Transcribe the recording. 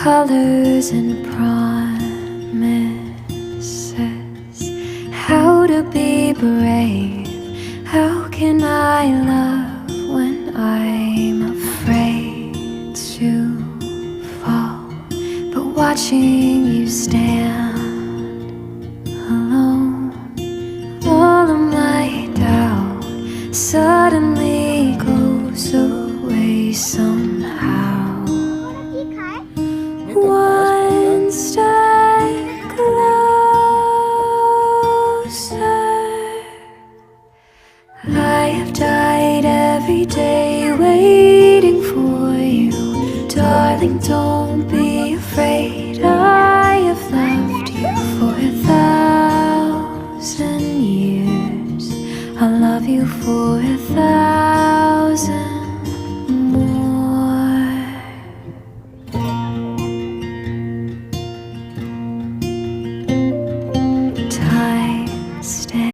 colors and promises. How to be brave, how can I love when I'm afraid to fall? But watching you stand alone, all of my doubt suddenly goes away somehow. One step closer. I have died every day waiting for you. Darling, don't be afraid. I have loved you for 1,000 years. I'll love you for 1,000